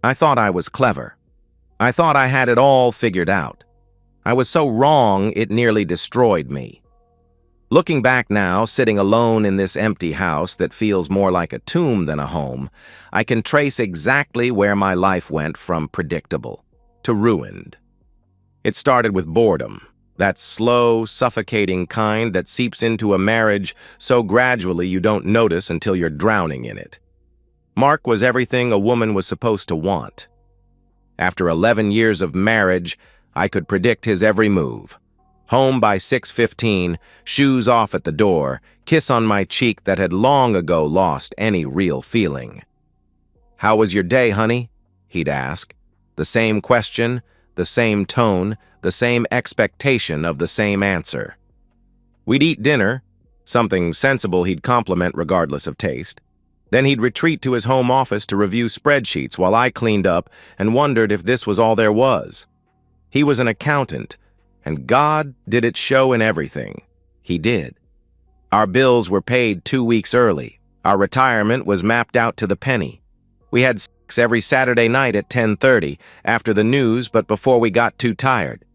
I thought I was clever. I thought I had it all figured out. I was so wrong it nearly destroyed me. Looking back now, sitting alone in this empty house that feels more like a tomb than a home, I can trace exactly where my life went from predictable to ruined. It started with boredom, that slow, suffocating kind that seeps into a marriage so gradually you don't notice until you're drowning in it. Mark was everything a woman was supposed to want. After 11 years of marriage, I could predict his every move. Home by 6:15, shoes off at the door, kiss on my cheek that had long ago lost any real feeling. "How was your day, honey?" he'd ask. The same question, the same tone, the same expectation of the same answer. We'd eat dinner, something sensible he'd compliment regardless of taste. Then he'd retreat to his home office to review spreadsheets while I cleaned up and wondered if this was all there was. He was an accountant, and God did it show in everything. He did. Our bills were paid 2 weeks early. Our retirement was mapped out to the penny. We had sex every Saturday night at 10:30, after the news but before we got too tired.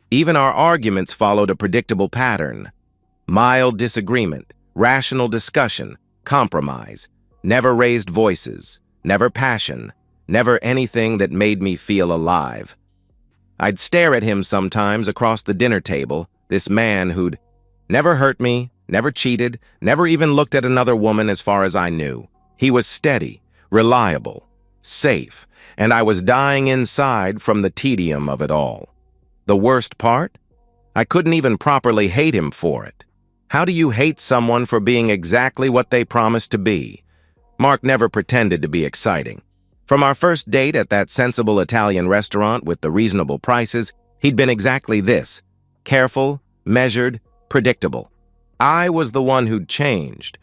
Even our arguments followed a predictable pattern. Mild disagreement, rational discussion, compromise, never raised voices, never passion, never anything that made me feel alive. I'd stare at him sometimes across the dinner table, this man who'd never hurt me, never cheated, never even looked at another woman as far as I knew. He was steady, reliable, safe, and I was dying inside from the tedium of it all. The worst part? I couldn't even properly hate him for it. How do you hate someone for being exactly what they promised to be? Mark never pretended to be exciting. From our first date at that sensible Italian restaurant with the reasonable prices, he'd been exactly this: careful, measured, predictable. I was the one who'd changed,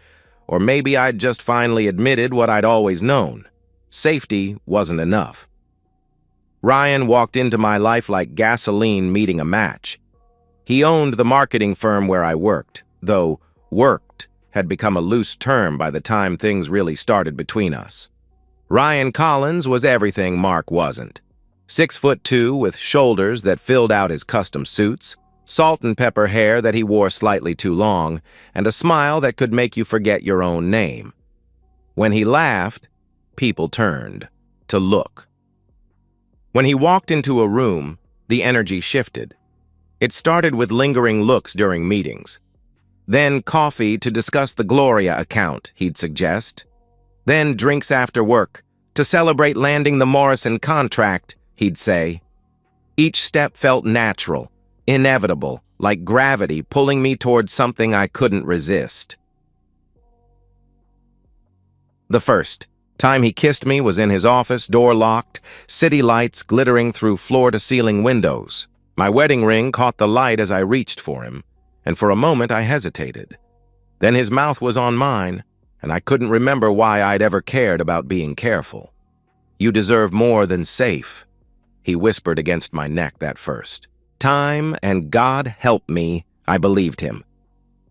or maybe I'd just finally admitted what I'd always known. Safety wasn't enough. Ryan walked into my life like gasoline meeting a match. He owned the marketing firm where I worked, though "worked" had become a loose term by the time things really started between us. Ryan Collins was everything Mark wasn't. 6'2" with shoulders that filled out his custom suits, salt and pepper hair that he wore slightly too long, and a smile that could make you forget your own name. When he laughed, people turned to look. When he walked into a room, the energy shifted. It started with lingering looks during meetings. Then coffee to discuss the Gloria account, he'd suggest. Then drinks after work, to celebrate landing the Morrison contract, he'd say. Each step felt natural, inevitable, like gravity pulling me towards something I couldn't resist. The first time he kissed me was in his office, door locked, city lights glittering through floor-to-ceiling windows. My wedding ring caught the light as I reached for him, and for a moment I hesitated. Then his mouth was on mine, and I couldn't remember why I'd ever cared about being careful. "You deserve more than safe," he whispered against my neck that first. Time and God help me, I believed him.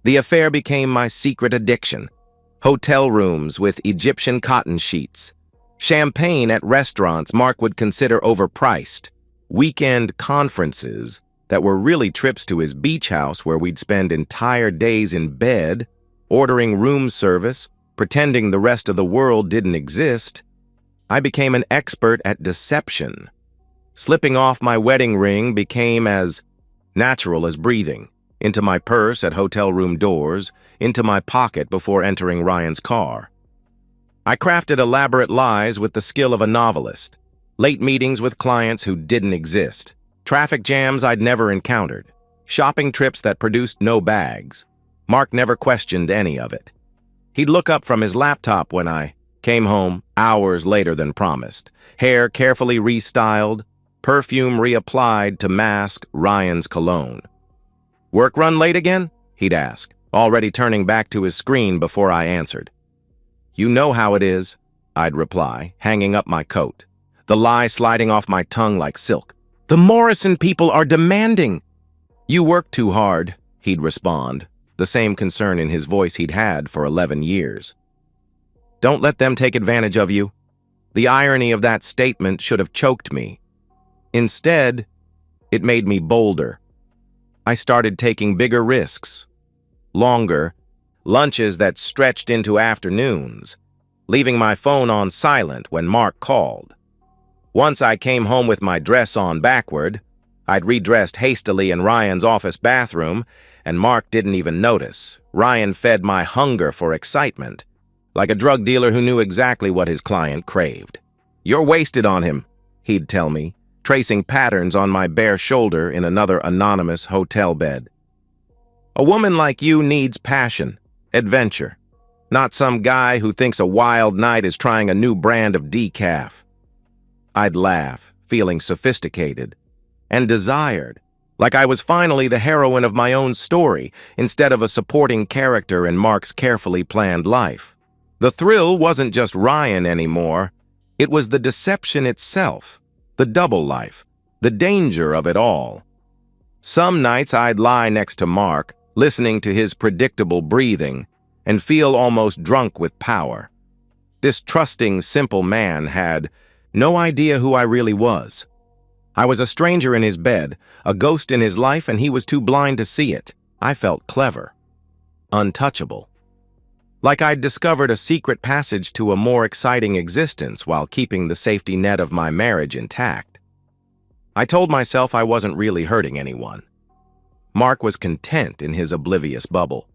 The affair became my secret addiction. Hotel rooms with Egyptian cotton sheets. Champagne at restaurants Mark would consider overpriced. Weekend conferences that were really trips to his beach house where we'd spend entire days in bed, ordering room service, pretending the rest of the world didn't exist. I became an expert at deception. Slipping off my wedding ring became as natural as breathing. Into my purse at hotel room doors, into my pocket before entering Ryan's car. I crafted elaborate lies with the skill of a novelist. Late meetings with clients who didn't exist. Traffic jams I'd never encountered. Shopping trips that produced no bags. Mark never questioned any of it. He'd look up from his laptop when I came home hours later than promised. Hair carefully restyled, perfume reapplied to mask Ryan's cologne. "Work run late again?" he'd ask, already turning back to his screen before I answered. "You know how it is," I'd reply, hanging up my coat, the lie sliding off my tongue like silk. "The Morrison people are demanding." "You work too hard," he'd respond, the same concern in his voice he'd had for 11 years. "Don't let them take advantage of you." The irony of that statement should have choked me. Instead, it made me bolder. I started taking bigger risks, longer, lunches that stretched into afternoons, leaving my phone on silent when Mark called. Once I came home with my dress on backward, I'd redressed hastily in Ryan's office bathroom, and Mark didn't even notice. Ryan fed my hunger for excitement, like a drug dealer who knew exactly what his client craved. "You're wasted on him," he'd tell me, tracing patterns on my bare shoulder in another anonymous hotel bed. "A woman like you needs passion, adventure, not some guy who thinks a wild night is trying a new brand of decaf." I'd laugh, feeling sophisticated and desired, like I was finally the heroine of my own story instead of a supporting character in Mark's carefully planned life. The thrill wasn't just Ryan anymore. It was the deception itself, the double life, the danger of it all. Some nights I'd lie next to Mark, listening to his predictable breathing, and feel almost drunk with power. This trusting, simple man had no idea who I really was. I was a stranger in his bed, a ghost in his life, and he was too blind to see it. I felt clever, untouchable. Like I'd discovered a secret passage to a more exciting existence while keeping the safety net of my marriage intact. I told myself I wasn't really hurting anyone. Mark was content in his oblivious bubble.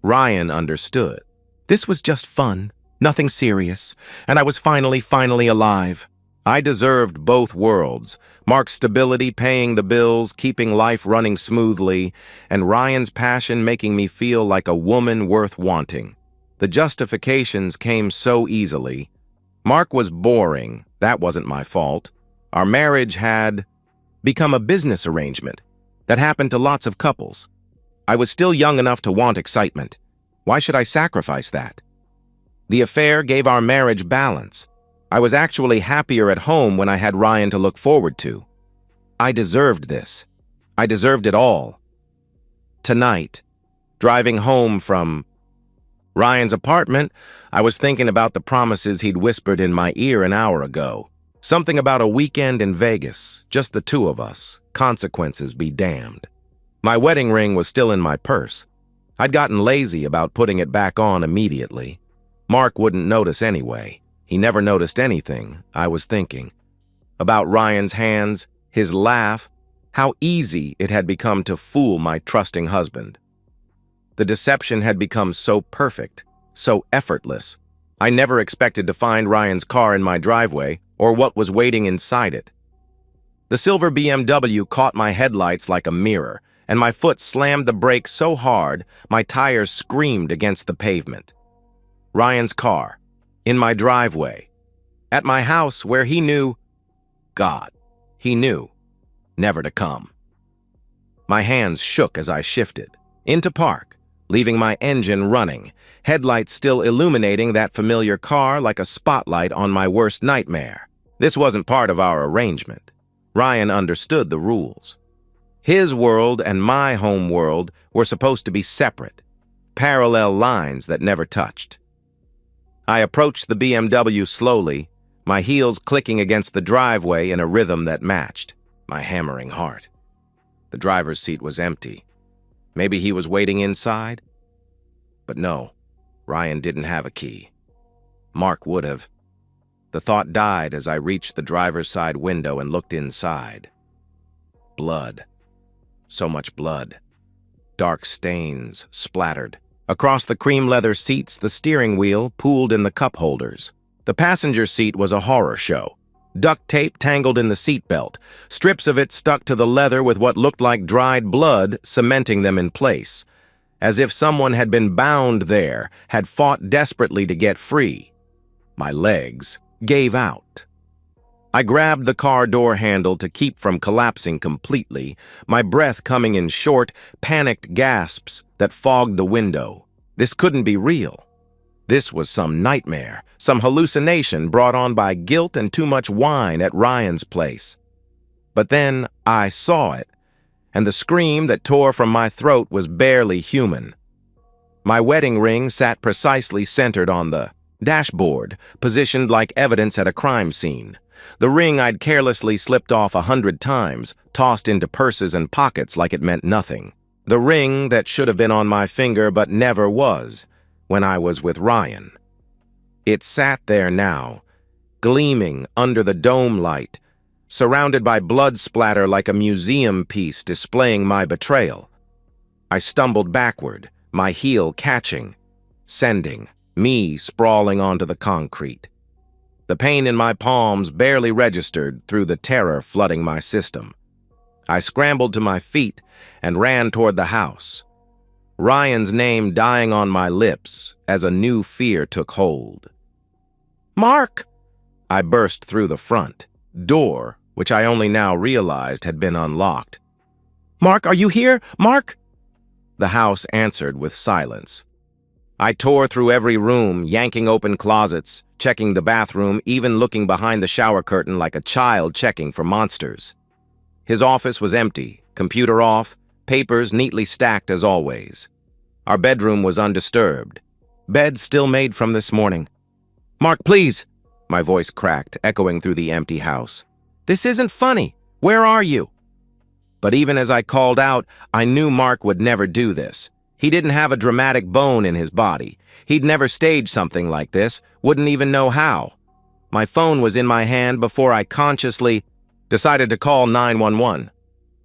Ryan understood. This was just fun, nothing serious, and I was finally alive. I deserved both worlds, Mark's stability paying the bills, keeping life running smoothly, and Ryan's passion making me feel like a woman worth wanting. The justifications came so easily. Mark was boring. That wasn't my fault. Our marriage had become a business arrangement that happened to lots of couples. I was still young enough to want excitement. Why should I sacrifice that? The affair gave our marriage balance. I was actually happier at home when I had Ryan to look forward to. I deserved this. I deserved it all. Tonight, driving home from Ryan's apartment, I was thinking about the promises he'd whispered in my ear an hour ago. Something about a weekend in Vegas, just the two of us, consequences be damned. My wedding ring was still in my purse. I'd gotten lazy about putting it back on immediately. Mark wouldn't notice anyway. He never noticed anything, I was thinking. About Ryan's hands, his laugh, how easy it had become to fool my trusting husband. The deception had become so perfect, so effortless. I never expected to find Ryan's car in my driveway or what was waiting inside it. The silver BMW caught my headlights like a mirror, and my foot slammed the brake so hard my tires screamed against the pavement. Ryan's car, in my driveway, at my house where he knew, God, he knew, never to come. My hands shook as I shifted, into park, leaving my engine running, headlights still illuminating that familiar car like a spotlight on my worst nightmare. This wasn't part of our arrangement. Ryan understood the rules. His world and my home world were supposed to be separate, parallel lines that never touched. I approached the BMW slowly, my heels clicking against the driveway in a rhythm that matched my hammering heart. The driver's seat was empty. Maybe he was waiting inside? But no, Ryan didn't have a key. Mark would have. The thought died as I reached the driver's side window and looked inside. Blood. So much blood. Dark stains splattered. Across the cream leather seats, the steering wheel pooled in the cup holders. The passenger seat was a horror show. Duct tape tangled in the seatbelt, strips of it stuck to the leather with what looked like dried blood cementing them in place, as if someone had been bound there, had fought desperately to get free. My legs gave out. I grabbed the car door handle to keep from collapsing completely, my breath coming in short, panicked gasps that fogged the window. This couldn't be real. This was some nightmare, some hallucination brought on by guilt and too much wine at Ryan's place. But then I saw it, and the scream that tore from my throat was barely human. My wedding ring sat precisely centered on the Dashboard, positioned like evidence at a crime scene. The ring I'd carelessly slipped off 100 times, tossed into purses and pockets like it meant nothing. The ring that should have been on my finger but never was, when I was with Ryan. It sat there now, gleaming under the dome light, surrounded by blood splatter like a museum piece displaying my betrayal. I stumbled backward, my heel catching, sending me sprawling onto the concrete. The pain in my palms barely registered through the terror flooding my system. I scrambled to my feet and ran toward the house, Ryan's name dying on my lips as a new fear took hold. "Mark!" I burst through the front door, which I only now realized had been unlocked. "Mark, are you here? Mark?" The house answered with silence. I tore through every room, yanking open closets, checking the bathroom, even looking behind the shower curtain like a child checking for monsters. His office was empty, computer off, papers neatly stacked as always. Our bedroom was undisturbed. Bed still made from this morning. "Mark, please!" My voice cracked, echoing through the empty house. "This isn't funny. Where are you?" But even as I called out, I knew Mark would never do this. He didn't have a dramatic bone in his body. He'd never staged something like this, wouldn't even know how. My phone was in my hand before I consciously decided to call 911.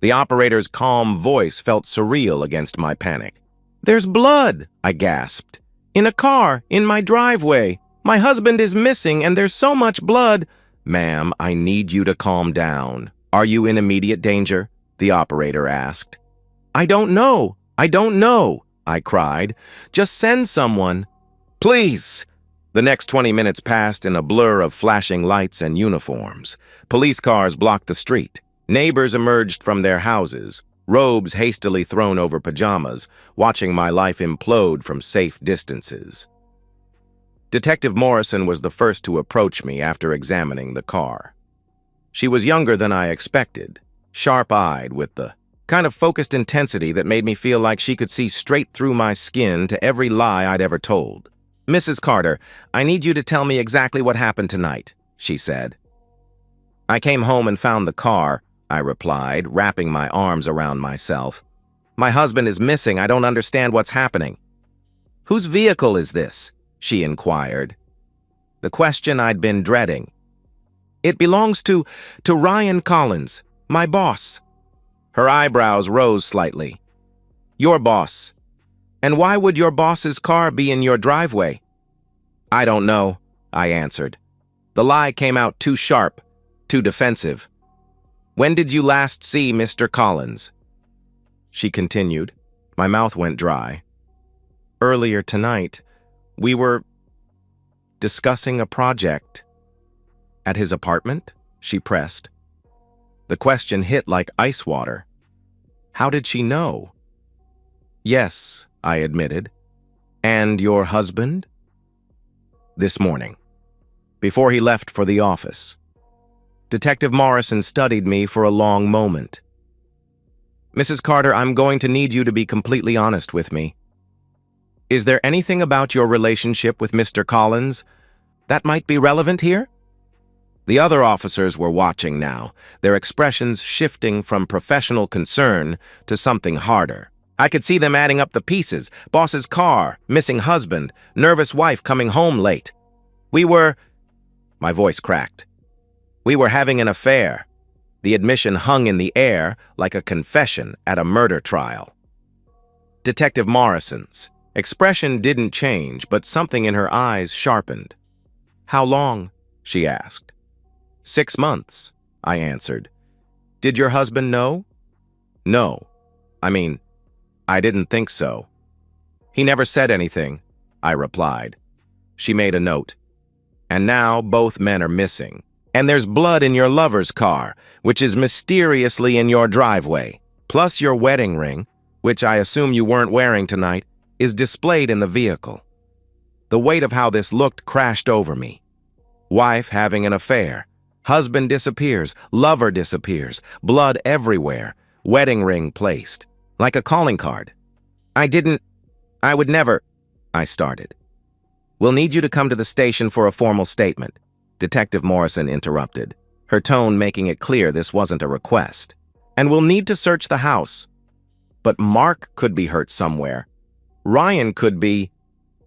The operator's calm voice felt surreal against my panic. "There's blood," I gasped. "In a car, in my driveway. My husband is missing and there's so much blood." "Ma'am, I need you to calm down. Are you in immediate danger?" the operator asked. I don't know, I cried. "Just send someone." "Please!" The next 20 minutes passed in a blur of flashing lights and uniforms. Police cars blocked the street. Neighbors emerged from their houses, robes hastily thrown over pajamas, watching my life implode from safe distances. Detective Morrison was the first to approach me after examining the car. She was younger than I expected, sharp-eyed with the kind of focused intensity that made me feel like she could see straight through my skin to every lie I'd ever told. "Mrs. Carter, I need you to tell me exactly what happened tonight," she said. "I came home and found the car," I replied, wrapping my arms around myself. "My husband is missing. I don't understand what's happening." "Whose vehicle is this?" she inquired. The question I'd been dreading. "It belongs to Ryan Collins, my boss." Her eyebrows rose slightly. "Your boss? And why would your boss's car be in your driveway?" "I don't know," I answered. The lie came out too sharp, too defensive. "When did you last see Mr. Collins?" She continued. My mouth went dry. "Earlier tonight, we were discussing a project." "At his apartment?" she pressed. The question hit like ice water. How did she know? "Yes," I admitted. "And your husband?" "This morning, before he left for the office." Detective Morrison studied me for a long moment. "Mrs. Carter, I'm going to need you to be completely honest with me. Is there anything about your relationship with Mr. Collins that might be relevant here?" The other officers were watching now, their expressions shifting from professional concern to something harder. I could see them adding up the pieces: boss's car, missing husband, nervous wife coming home late. My voice cracked. "We were having an affair." The admission hung in the air like a confession at a murder trial. Detective Morrison's expression didn't change, but something in her eyes sharpened. "How long?" she asked. 6 months, I answered. "Did your husband know?" "No. I didn't think so." "He never said anything," I replied. She made a note. "And now both men are missing. And there's blood in your lover's car, which is mysteriously in your driveway. Plus your wedding ring, which I assume you weren't wearing tonight, is displayed in the vehicle." The weight of how this looked crashed over me. Wife having an affair. Husband disappears. Lover disappears. Blood everywhere. Wedding ring placed. Like a calling card. I would never, I started. "We'll need you to come to the station for a formal statement," Detective Morrison interrupted, her tone making it clear this wasn't a request. "And we'll need to search the house." "But Mark could be hurt somewhere. Ryan could be—"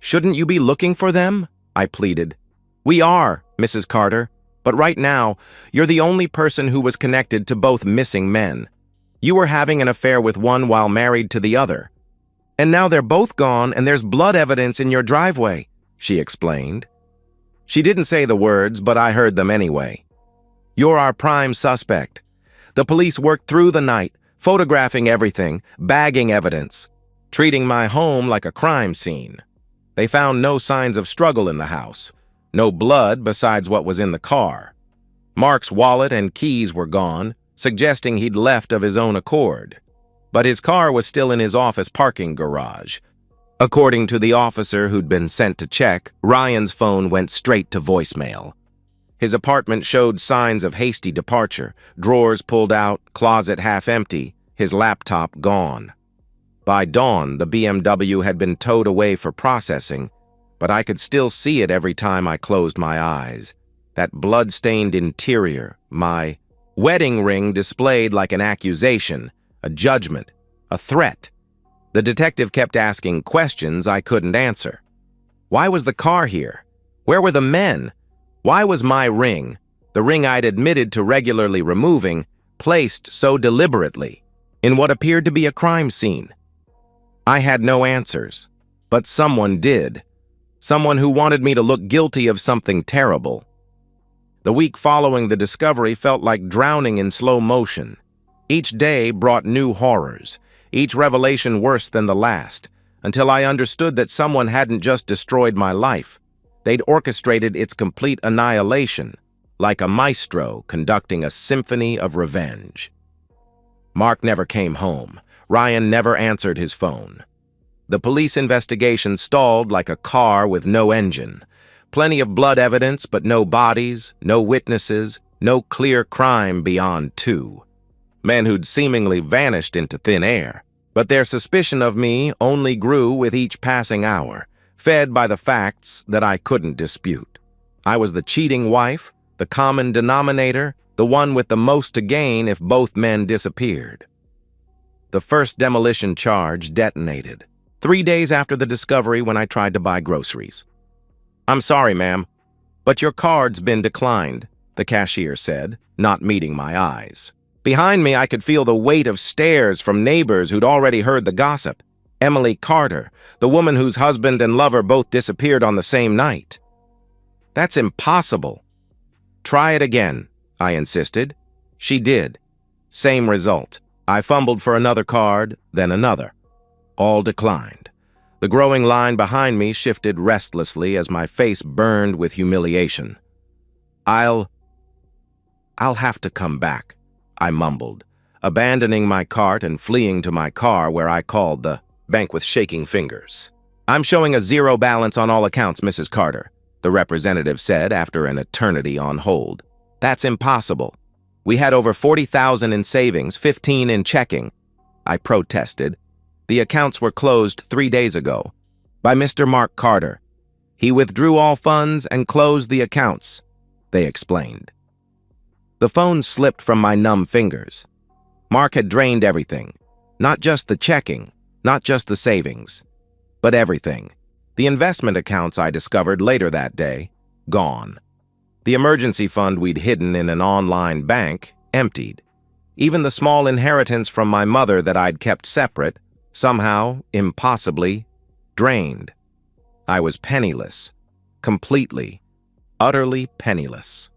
"Shouldn't you be looking for them?" I pleaded. "We are, Mrs. Carter, but right now, you're the only person who was connected to both missing men. You were having an affair with one while married to the other. And now they're both gone and there's blood evidence in your driveway," she explained. She didn't say the words, but I heard them anyway. "You're our prime suspect. The police worked through the night, photographing everything, bagging evidence, treating my home like a crime scene. They found no signs of struggle in the house, no blood besides what was in the car. Mark's wallet and keys were gone, suggesting he'd left of his own accord. But his car was still in his office parking garage. According to the officer who'd been sent to check, Ryan's phone went straight to voicemail. His apartment showed signs of hasty departure, drawers pulled out, closet half empty, his laptop gone. By dawn, the BMW had been towed away for processing, but I could still see it every time I closed my eyes. That blood-stained interior, my wedding ring displayed like an accusation, a judgment, a threat. The detective kept asking questions I couldn't answer. Why was the car here? Where were the men? Why was my ring, the ring I'd admitted to regularly removing, placed so deliberately in what appeared to be a crime scene? I had no answers, but someone did. Someone who wanted me to look guilty of something terrible. The week following the discovery felt like drowning in slow motion. Each day brought new horrors, each revelation worse than the last, until I understood that someone hadn't just destroyed my life. They'd orchestrated its complete annihilation, like a maestro conducting a symphony of revenge. Mark never came home. Ryan never answered his phone. The police investigation stalled like a car with no engine. Plenty of blood evidence, but no bodies, no witnesses, no clear crime beyond two. Men who'd seemingly vanished into thin air. But their suspicion of me only grew with each passing hour, fed by the facts that I couldn't dispute. I was the cheating wife, the common denominator, the one with the most to gain if both men disappeared. The first demolition charge detonated 3 days after the discovery when I tried to buy groceries. "I'm sorry, ma'am, but your card's been declined," the cashier said, not meeting my eyes. Behind me, I could feel the weight of stares from neighbors who'd already heard the gossip. Emily Carter, the woman whose husband and lover both disappeared on the same night. "That's impossible." "Try it again," I insisted. She did. Same result. I fumbled for another card, then another. All declined. The growing line behind me shifted restlessly as my face burned with humiliation. I'll have to come back," I mumbled, abandoning my cart and fleeing to my car where I called the bank with shaking fingers. "I'm showing a zero balance on all accounts, Mrs. Carter," the representative said after an eternity on hold. "That's impossible. We had over 40,000 in savings, 15 in checking." I protested. "The accounts were closed 3 days ago by Mr. Mark Carter. He withdrew all funds and closed the accounts," they explained. The phone slipped from my numb fingers. Mark had drained everything, not just the checking, not just the savings, but everything. The investment accounts I discovered later that day, gone. The emergency fund we'd hidden in an online bank, emptied. Even the small inheritance from my mother that I'd kept separate, somehow, impossibly, drained. I was penniless, completely, utterly penniless.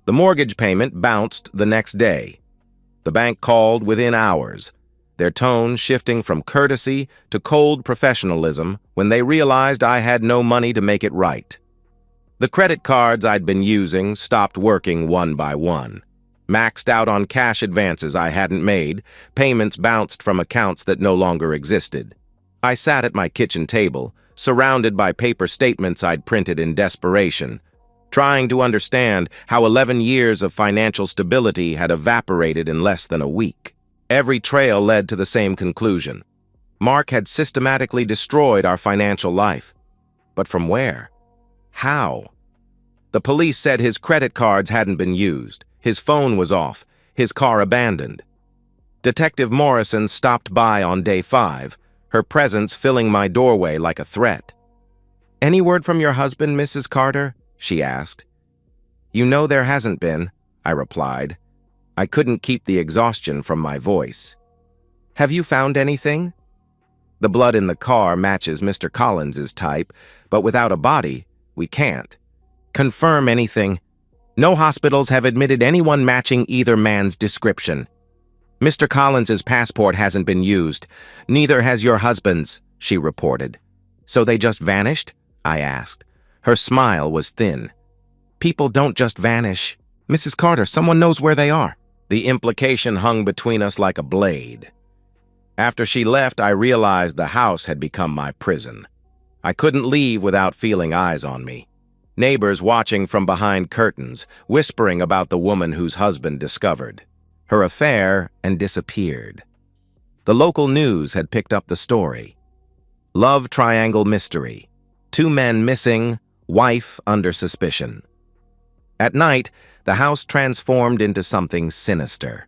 The mortgage payment bounced the next day. The bank called within hours, their tone shifting from courtesy to cold professionalism when they realized I had no money to make it right. The credit cards I'd been using stopped working one by one. Maxed out on cash advances I hadn't made, payments bounced from accounts that no longer existed. I sat at my kitchen table, surrounded by paper statements I'd printed in desperation, trying to understand how 11 years of financial stability had evaporated in less than a week. Every trail led to the same conclusion. Mark had systematically destroyed our financial life. But from where? How? The police said his credit cards hadn't been used, his phone was off, his car abandoned. Detective Morrison stopped by on day 5, her presence filling my doorway like a threat. "Any word from your husband, Mrs. Carter?" she asked. "You know there hasn't been," I replied. I couldn't keep the exhaustion from my voice. "Have you found anything?" "The blood in the car matches Mr. Collins's type, but without a body, we can't confirm anything. No hospitals have admitted anyone matching either man's description. Mr. Collins's passport hasn't been used. Neither has your husband's," she reported. "So they just vanished?" I asked. Her smile was thin. "People don't just vanish. Mrs. Carter, someone knows where they are." The implication hung between us like a blade. After she left, I realized the house had become my prison. I couldn't leave without feeling eyes on me. Neighbors watching from behind curtains, whispering about the woman whose husband discovered her affair and disappeared. The local news had picked up the story. Love triangle mystery. 2 men missing, wife under suspicion. At night, the house transformed into something sinister.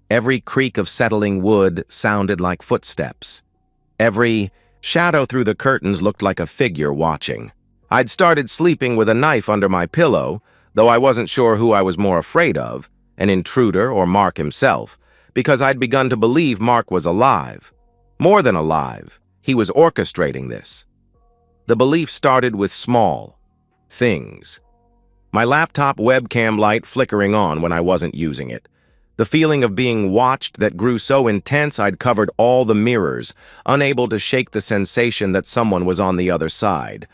Every creak of settling wood sounded like footsteps. Every shadow through the curtains looked like a figure watching. I'd started sleeping with a knife under my pillow, though I wasn't sure who I was more afraid of, an intruder or Mark himself, because I'd begun to believe Mark was alive. More than alive, he was orchestrating this. The belief started with small things. My laptop webcam light flickering on when I wasn't using it. The feeling of being watched that grew so intense I'd covered all the mirrors, unable to shake the sensation that someone was on the other side.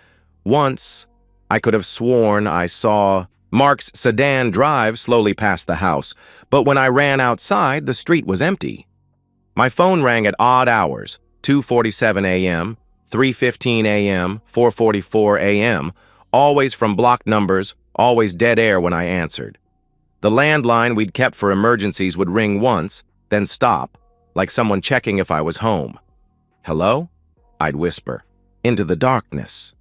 Once, I could have sworn I saw Mark's sedan drive slowly past the house, but when I ran outside, the street was empty. My phone rang at odd hours, 2:47 a.m., 3:15 a.m., 4:44 a.m., always from blocked numbers, always dead air when I answered. The landline we'd kept for emergencies would ring once, then stop, like someone checking if I was home. "Hello?" I'd whisper, into the darkness.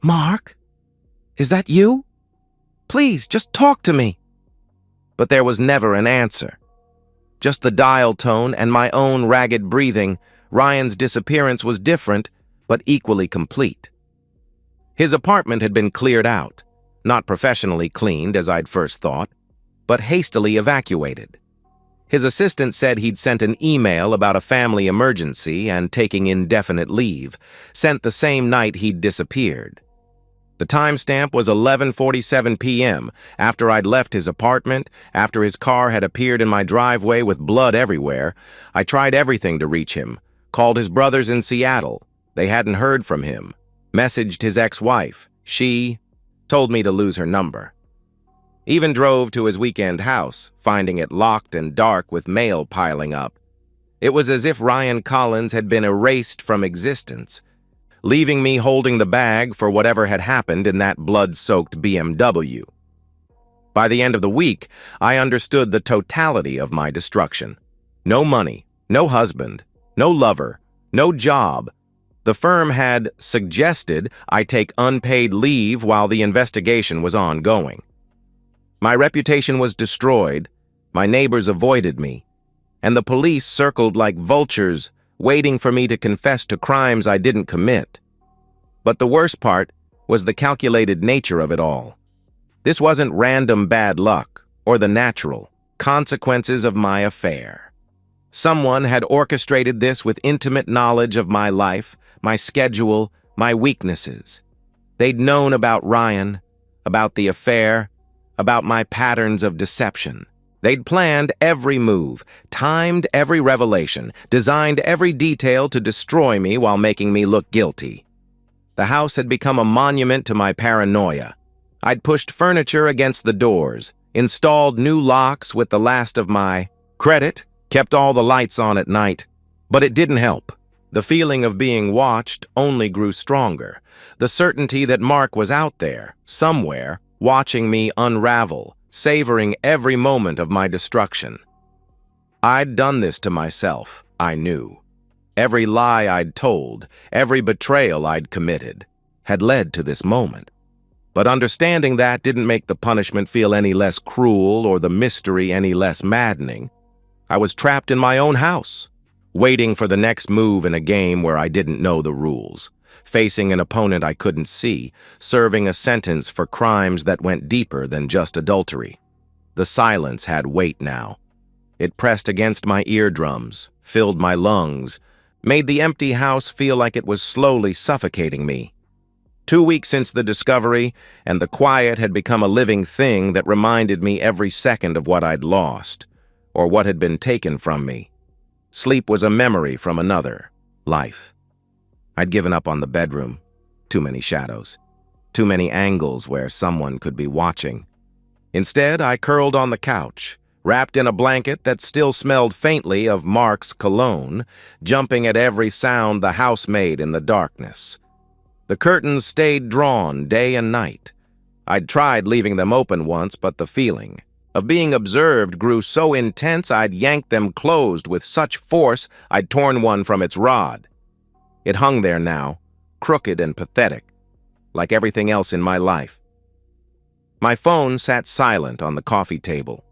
"Mark? Is that you? Please, just talk to me." But there was never an answer. Just the dial tone and my own ragged breathing. Ryan's disappearance was different, but equally complete. His apartment had been cleared out, not professionally cleaned as I'd first thought, but hastily evacuated. His assistant said he'd sent an email about a family emergency and taking indefinite leave, sent the same night he'd disappeared. The timestamp was 11:47 p.m., after I'd left his apartment, after his car had appeared in my driveway with blood everywhere. I tried everything to reach him, called his brothers in Seattle. They hadn't heard from him. Messaged his ex-wife. She told me to lose her number. Even drove to his weekend house, finding it locked and dark with mail piling up. It was as if Ryan Collins had been erased from existence, leaving me holding the bag for whatever had happened in that blood-soaked BMW. By the end of the week, I understood the totality of my destruction. No money, no husband, no lover, no job. The firm had suggested I take unpaid leave while the investigation was ongoing. My reputation was destroyed, my neighbors avoided me, and the police circled like vultures, waiting for me to confess to crimes I didn't commit. But the worst part was the calculated nature of it all. This wasn't random bad luck or the natural consequences of my affair. Someone had orchestrated this with intimate knowledge of my life, my schedule, my weaknesses. They'd known about Ryan, about the affair, about my patterns of deception. They'd planned every move, timed every revelation, designed every detail to destroy me while making me look guilty. The house had become a monument to my paranoia. I'd pushed furniture against the doors, installed new locks with the last of my credit, kept all the lights on at night, but it didn't help. The feeling of being watched only grew stronger. The certainty that Mark was out there, somewhere, watching me unravel, savoring every moment of my destruction. I'd done this to myself, I knew. Every lie I'd told, every betrayal I'd committed. had led to this moment. But understanding that didn't make the punishment feel any less cruel or the mystery any less maddening. I was trapped in my own house, waiting for the next move in a game where I didn't know the rules, facing an opponent I couldn't see, serving a sentence for crimes that went deeper than just adultery. The silence had weight now. It pressed against my eardrums, filled my lungs, made the empty house feel like it was slowly suffocating me. 2 weeks since the discovery, and the quiet had become a living thing that reminded me every second of what I'd lost, or what had been taken from me. Sleep was a memory from another life. I'd given up on the bedroom. Too many shadows. Too many angles where someone could be watching. Instead, I curled on the couch, wrapped in a blanket that still smelled faintly of Mark's cologne, jumping at every sound the house made in the darkness. The curtains stayed drawn day and night. I'd tried leaving them open once, but the feeling of being observed grew so intense I'd yanked them closed with such force I'd torn one from its rod. It hung there now, crooked and pathetic, like everything else in my life. My phone sat silent on the coffee table.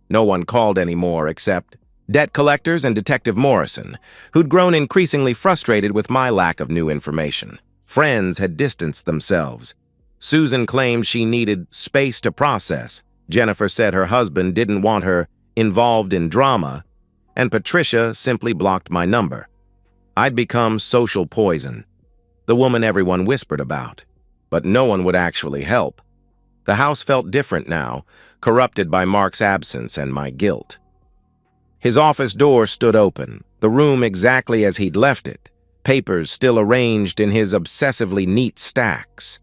No one called anymore except debt collectors and Detective Morrison, who'd grown increasingly frustrated with my lack of new information. Friends had distanced themselves. Susan claimed she needed space to process. Jennifer said her husband didn't want her involved in drama, and Patricia simply blocked my number. I'd become social poison, the woman everyone whispered about, but no one would actually help. The house felt different now, corrupted by Mark's absence and my guilt. His office door stood open, the room exactly as he'd left it, papers still arranged in his obsessively neat stacks.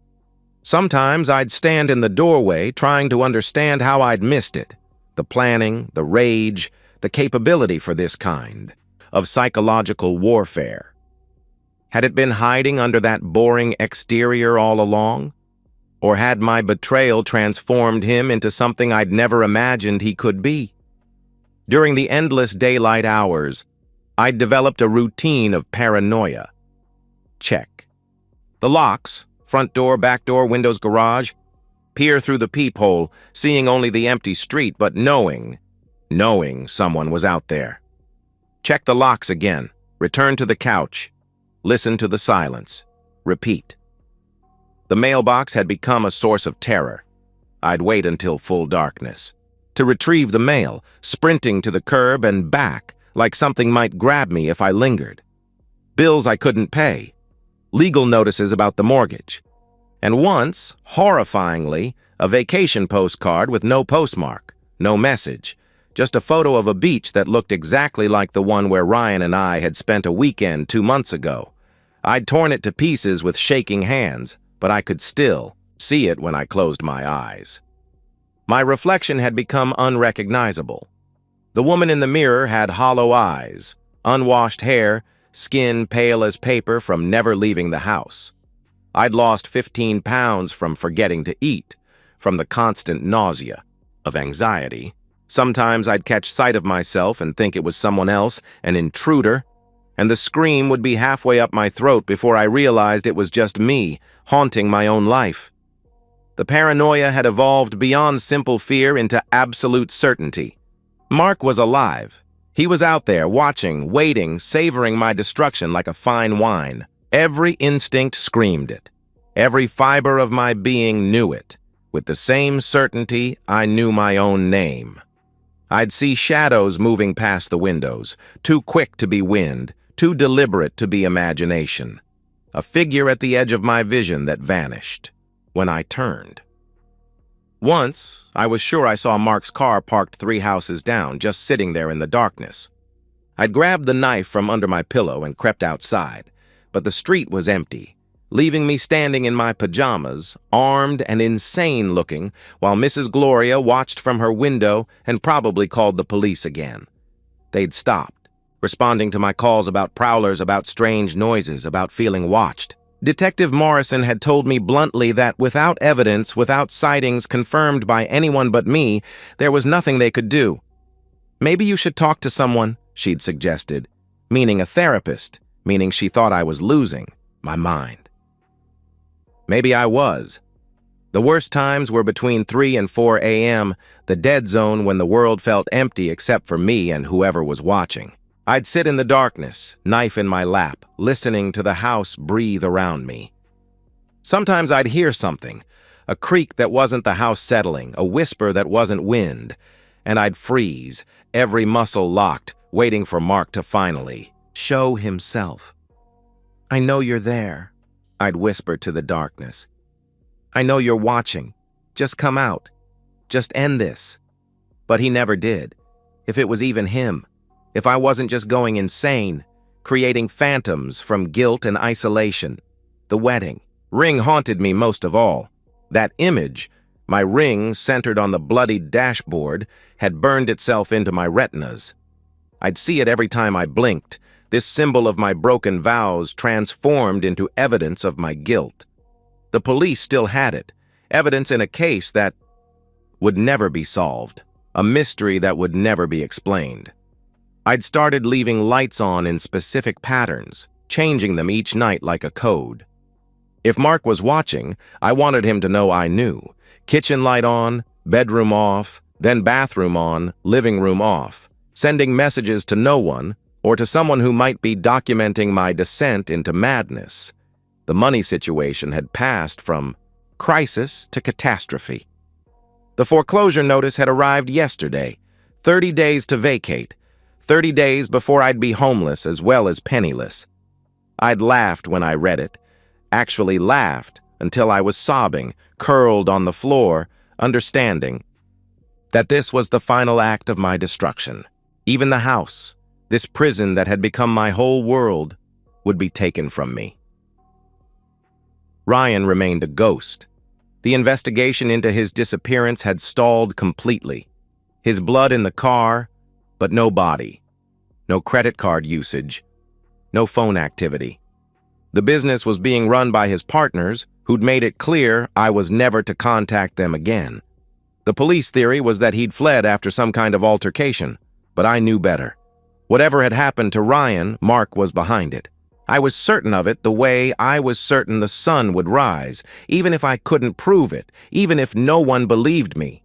Sometimes I'd stand in the doorway trying to understand how I'd missed it, the planning, the rage, the capability for this kind of psychological warfare. Had it been hiding under that boring exterior all along? Or had my betrayal transformed him into something I'd never imagined he could be? During the endless daylight hours, I'd developed a routine of paranoia. Check. The locks, front door, back door, windows, garage. Peer through the peephole, seeing only the empty street, but knowing someone was out there. Check the locks again. Return to the couch. Listen to the silence. Repeat. The mailbox had become a source of terror. I'd wait until full darkness to retrieve the mail, sprinting to the curb and back, like something might grab me if I lingered. Bills I couldn't pay, legal notices about the mortgage, and once, horrifyingly, a vacation postcard with no postmark, no message, just a photo of a beach that looked exactly like the one where Ryan and I had spent a weekend 2 months ago. I'd torn it to pieces with shaking hands, but I could still see it when I closed my eyes. My reflection had become unrecognizable. The woman in the mirror had hollow eyes, unwashed hair, skin pale as paper from never leaving the house. I'd lost 15 pounds from forgetting to eat, from the constant nausea of anxiety. Sometimes I'd catch sight of myself and think it was someone else, an intruder, and the scream would be halfway up my throat before I realized it was just me, haunting my own life. The paranoia had evolved beyond simple fear into absolute certainty. Mark was alive. He was out there, watching, waiting, savoring my destruction like a fine wine. Every instinct screamed it. Every fiber of my being knew it. With the same certainty, I knew my own name. I'd see shadows moving past the windows, too quick to be wind, too deliberate to be imagination. A figure at the edge of my vision that vanished when I turned. Once, I was sure I saw Mark's car parked 3 houses down, just sitting there in the darkness. I'd grabbed the knife from under my pillow and crept outside, but the street was empty, leaving me standing in my pajamas, armed and insane-looking, while Mrs. Gloria watched from her window and probably called the police again. They'd stopped, responding to my calls about prowlers, about strange noises, about feeling watched. Detective Morrison had told me bluntly that without evidence, without sightings confirmed by anyone but me, there was nothing they could do. Maybe you should talk to someone, she'd suggested, meaning a therapist, meaning she thought I was losing my mind. Maybe I was. The worst times were between 3 and 4 a.m., the dead zone when the world felt empty except for me and whoever was watching. I'd sit in the darkness, knife in my lap, listening to the house breathe around me. Sometimes I'd hear something, a creak that wasn't the house settling, a whisper that wasn't wind, and I'd freeze, every muscle locked, waiting for Mark to finally show himself. "I know you're there," I'd whisper to the darkness. "I know you're watching. Just come out. Just end this." But he never did. If it was even him. If I wasn't just going insane, creating phantoms from guilt and isolation. The wedding ring haunted me most of all. That image, my ring centered on the bloodied dashboard, had burned itself into my retinas. I'd see it every time I blinked, this symbol of my broken vows transformed into evidence of my guilt. The police still had it, evidence in a case that would never be solved, a mystery that would never be explained. I'd started leaving lights on in specific patterns, changing them each night like a code. If Mark was watching, I wanted him to know I knew. Kitchen light on, bedroom off, then bathroom on, living room off, sending messages to no one, or to someone who might be documenting my descent into madness. The money situation had passed from crisis to catastrophe. The foreclosure notice had arrived yesterday, 30 days to vacate, 30 days before I'd be homeless as well as penniless. I'd laughed when I read it, actually laughed until I was sobbing, curled on the floor, understanding that this was the final act of my destruction. Even the house, this prison that had become my whole world, would be taken from me. Ryan remained a ghost. The investigation into his disappearance had stalled completely. His blood in the car, but no body. No credit card usage. No phone activity. The business was being run by his partners, who'd made it clear I was never to contact them again. The police theory was that he'd fled after some kind of altercation, but I knew better. Whatever had happened to Ryan, Mark was behind it. I was certain of it the way I was certain the sun would rise, even if I couldn't prove it, even if no one believed me.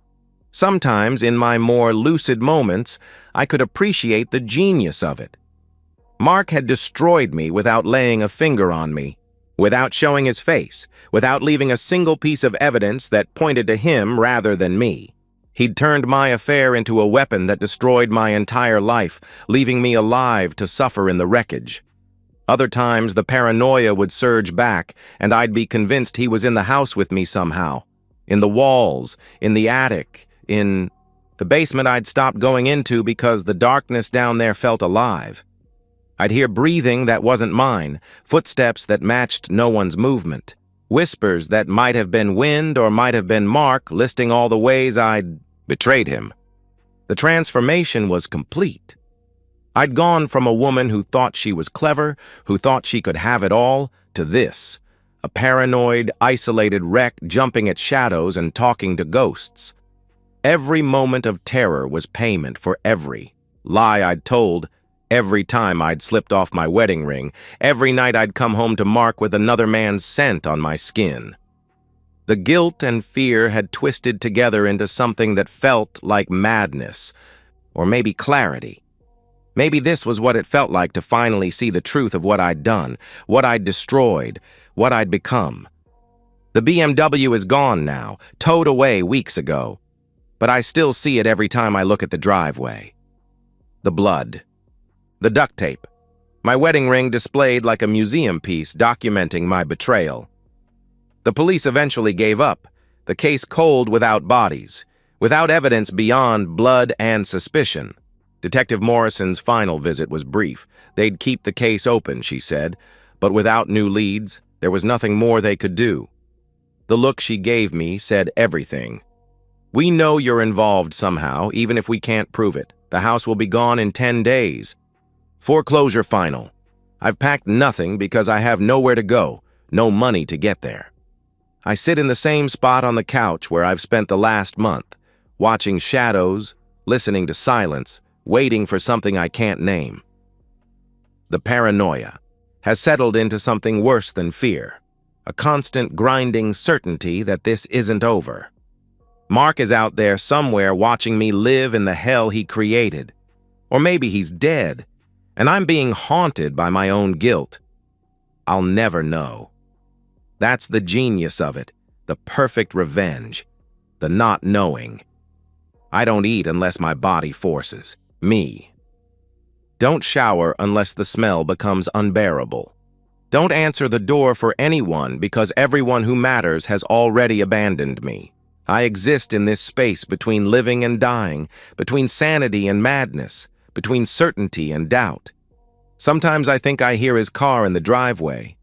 Sometimes, in my more lucid moments, I could appreciate the genius of it. Mark had destroyed me without laying a finger on me, without showing his face, without leaving a single piece of evidence that pointed to him rather than me. He'd turned my affair into a weapon that destroyed my entire life, leaving me alive to suffer in the wreckage. Other times, the paranoia would surge back, and I'd be convinced he was in the house with me somehow. In the walls, in the attic, in the basement I'd stopped going into because the darkness down there felt alive. I'd hear breathing that wasn't mine, footsteps that matched no one's movement, whispers that might have been wind or might have been Mark listing all the ways I'd betrayed him. The transformation was complete. I'd gone from a woman who thought she was clever, who thought she could have it all, to this, a paranoid, isolated wreck jumping at shadows and talking to ghosts. Every moment of terror was payment for every lie I'd told, every time I'd slipped off my wedding ring, every night I'd come home to Mark with another man's scent on my skin. The guilt and fear had twisted together into something that felt like madness, or maybe clarity. Maybe this was what it felt like to finally see the truth of what I'd done, what I'd destroyed, what I'd become. The BMW is gone now, towed away weeks ago, but I still see it every time I look at the driveway. The blood. The duct tape. My wedding ring displayed like a museum piece documenting my betrayal. The police eventually gave up, the case cold without bodies, without evidence beyond blood and suspicion. Detective Morrison's final visit was brief. They'd keep the case open, she said, but without new leads, there was nothing more they could do. The look she gave me said everything. "We know you're involved somehow, even if we can't prove it. The house will be gone in 10 days. Foreclosure final. I've packed nothing because I have nowhere to go, no money to get there. I sit in the same spot on the couch where I've spent the last month, watching shadows, listening to silence, waiting for something I can't name. The paranoia has settled into something worse than fear, a constant grinding certainty that this isn't over. Mark is out there somewhere watching me live in the hell he created. Or maybe he's dead, and I'm being haunted by my own guilt. I'll never know. That's the genius of it, the perfect revenge, the not knowing. I don't eat unless my body forces me. Don't shower unless the smell becomes unbearable. Don't answer the door for anyone because everyone who matters has already abandoned me. I exist in this space between living and dying, between sanity and madness, between certainty and doubt. Sometimes I think I hear his car in the driveway.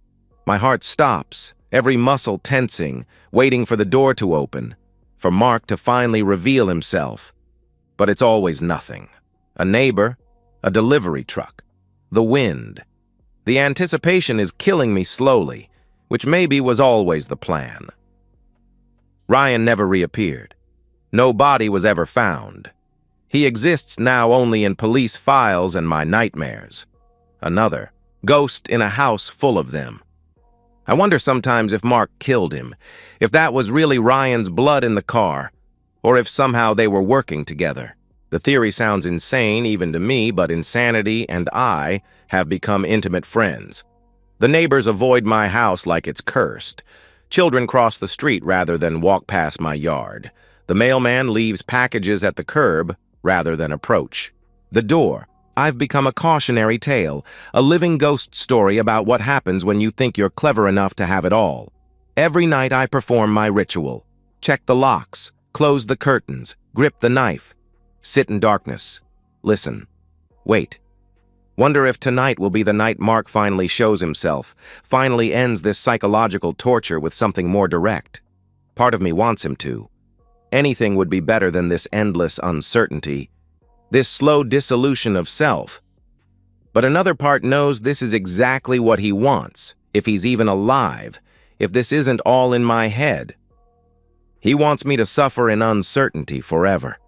My heart stops, every muscle tensing, waiting for the door to open, for Mark to finally reveal himself. But it's always nothing. A neighbor, a delivery truck, the wind. The anticipation is killing me slowly, which maybe was always the plan. Ryan never reappeared. No body was ever found. He exists now only in police files and my nightmares. Another ghost in a house full of them. I wonder sometimes if Mark killed him, if that was really Ryan's blood in the car, or if somehow they were working together. The theory sounds insane even to me, but insanity and I have become intimate friends. The neighbors avoid my house like it's cursed. Children cross the street rather than walk past my yard. The mailman leaves packages at the curb rather than approach. The door. I've become a cautionary tale, a living ghost story about what happens when you think you're clever enough to have it all. Every night I perform my ritual. Check the locks, close the curtains, grip the knife. Sit in darkness. Listen. Wait. Wonder if tonight will be the night Mark finally shows himself, finally ends this psychological torture with something more direct. Part of me wants him to. Anything would be better than this endless uncertainty, this slow dissolution of self. But another part knows this is exactly what he wants, if he's even alive, if this isn't all in my head. He wants me to suffer in uncertainty forever,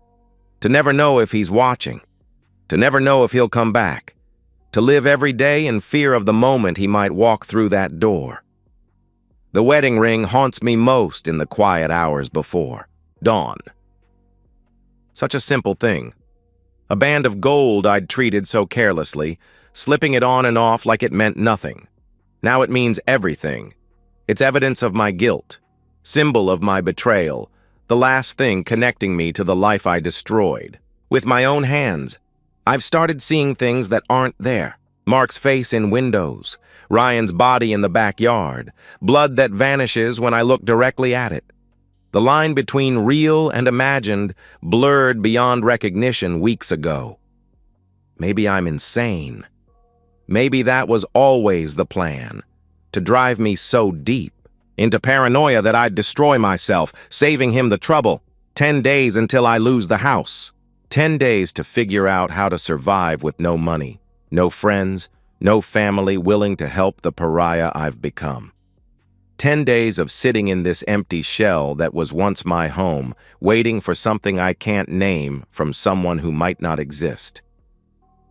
to never know if he's watching, to never know if he'll come back, to live every day in fear of the moment he might walk through that door. The wedding ring haunts me most in the quiet hours before dawn. Such a simple thing. A band of gold I'd treated so carelessly, slipping it on and off like it meant nothing. Now it means everything. It's evidence of my guilt, symbol of my betrayal, the last thing connecting me to the life I destroyed. With my own hands, I've started seeing things that aren't there. Mark's face in windows, Ryan's body in the backyard, blood that vanishes when I look directly at it. The line between real and imagined blurred beyond recognition weeks ago. Maybe I'm insane. Maybe that was always the plan, to drive me so deep into paranoia that I'd destroy myself, saving him the trouble. 10 days until I lose the house. 10 days to figure out how to survive with no money, no friends, no family willing to help the pariah I've become. 10 days of sitting in this empty shell that was once my home, waiting for something I can't name from someone who might not exist.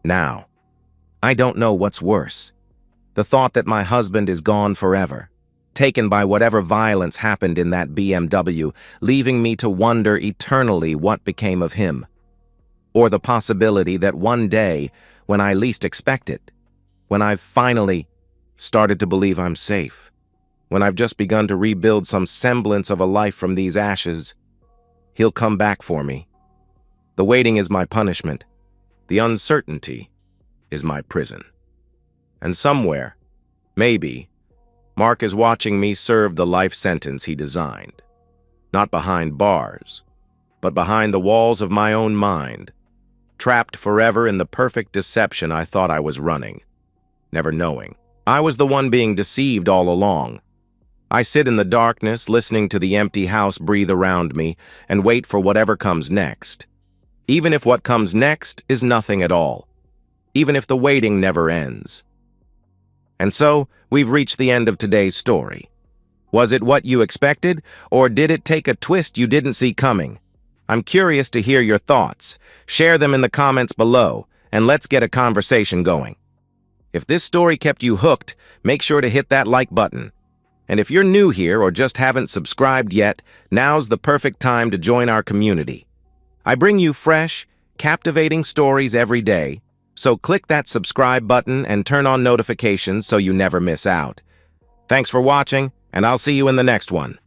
Now, I don't know what's worse. The thought that my husband is gone forever, taken by whatever violence happened in that BMW, leaving me to wonder eternally what became of him. Or the possibility that one day, when I least expect it, when I've finally started to believe I'm safe, when I've just begun to rebuild some semblance of a life from these ashes, he'll come back for me. The waiting is my punishment. The uncertainty is my prison. And somewhere, maybe, Mark is watching me serve the life sentence he designed. Not behind bars, but behind the walls of my own mind, trapped forever in the perfect deception I thought I was running, never knowing. I was the one being deceived all along. I sit in the darkness, listening to the empty house breathe around me, and wait for whatever comes next. Even if what comes next is nothing at all. Even if the waiting never ends. And so, we've reached the end of today's story. Was it what you expected, or did it take a twist you didn't see coming? I'm curious to hear your thoughts. Share them in the comments below, and let's get a conversation going. If this story kept you hooked, make sure to hit that like button. And if you're new here or just haven't subscribed yet, now's the perfect time to join our community. I bring you fresh, captivating stories every day, so click that subscribe button and turn on notifications so you never miss out. Thanks for watching, and I'll see you in the next one.